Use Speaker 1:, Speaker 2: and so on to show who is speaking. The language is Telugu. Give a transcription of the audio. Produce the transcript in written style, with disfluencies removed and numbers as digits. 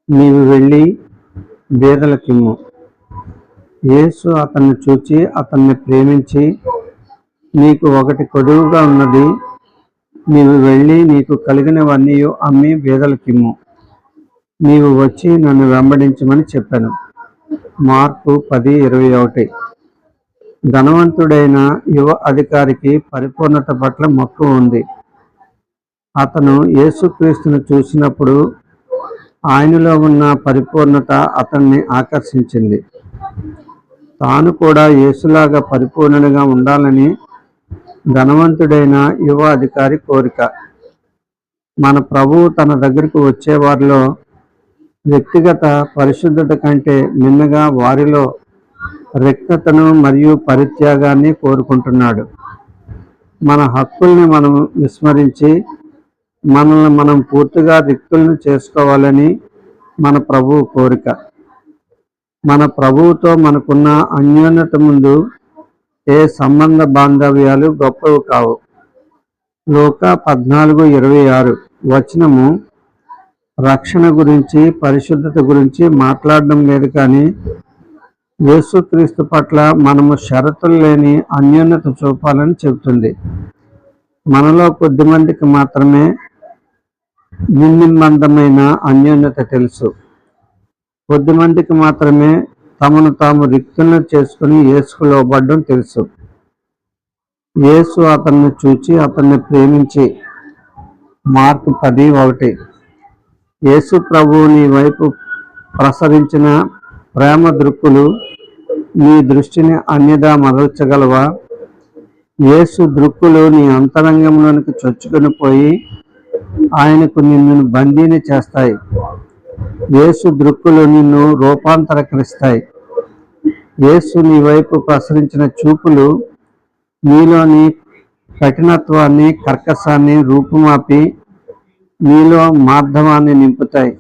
Speaker 1: నీవు వెళ్ళి బేదలకిమ్ము. యేసు అతన్ని చూచి అతన్ని ప్రేమించి, నీకు ఒకటి కొదువుగా ఉన్నది, నీవు వెళ్ళి నీకు కలిగినవన్నీ అమ్మి బేదలకిమ్ము, నీవు వచ్చి నన్ను వెంబడించమని చెప్పాను. మార్కు 10:21. ధనవంతుడైన యువ అధికారికి పరిపూర్ణత పట్ల మక్కువ ఉంది. అతను యేసుక్రీస్తును చూసినప్పుడు ఆయనలో ఉన్న పరిపూర్ణత అతన్ని ఆకర్షించింది. తాను కూడా యేసులాగా పరిపూర్ణుడిగా ఉండాలని ధనవంతుడైన యువ అధికారి కోరిక. మన ప్రభువు తన దగ్గరకు వచ్చేవారిలో వ్యక్తిగత పరిశుద్ధత కంటే మిన్నగా వారిలో రిక్తతను మరియు పరిత్యాగాన్ని కోరుకుంటున్నాడు. మన హక్కుల్ని మనం విస్మరించి మనల్ని మనం పూర్తిగా రిక్తులను చేసుకోవాలని మన ప్రభువు కోరిక. మన ప్రభువుతో మనకున్న అన్యోన్యత ముందు ఏ సంబంధ బాంధవ్యాలు గొప్పవి కావు. లూకా 14:26 వచనము రక్షణ గురించి, పరిశుద్ధత గురించి మాట్లాడడం లేదు, కానీ యేసుక్రీస్తు పట్ల మనము షరతులు లేని అన్యోన్యత చూపాలని చెబుతుంది. మనలో కొద్దిమందికి మాత్రమే నిర్నిబంధమైన అన్యోన్యత తెలుసు. కొద్దిమందికి మాత్రమే తమను తాము రిక్తులను చేసుకుని యేసుకు లోబడడం తెలుసు. యేసు అతన్ని చూచి అతన్ని ప్రేమించి. మార్కు 10:1. యేసు ప్రభువు నీ వైపు ప్రసరించిన ప్రేమ దృక్కులు నీ దృష్టిని అన్యదా మరల్చగలవా? యేసు దృక్కులు నీ అంతరంగంలోనికి చొచ్చుకొని పోయి ఆయనకు నిన్ను బందీని చేస్తాయి. యేసు దృక్కులు నిన్ను రూపాంతరకరిస్తాయి. యేసు నీ వైపు ప్రసరించిన చూపులు నీలోని కఠినత్వాన్ని, కర్కశాన్ని రూపుమాపి నీలో మార్ధవాన్ని నింపుతాయి.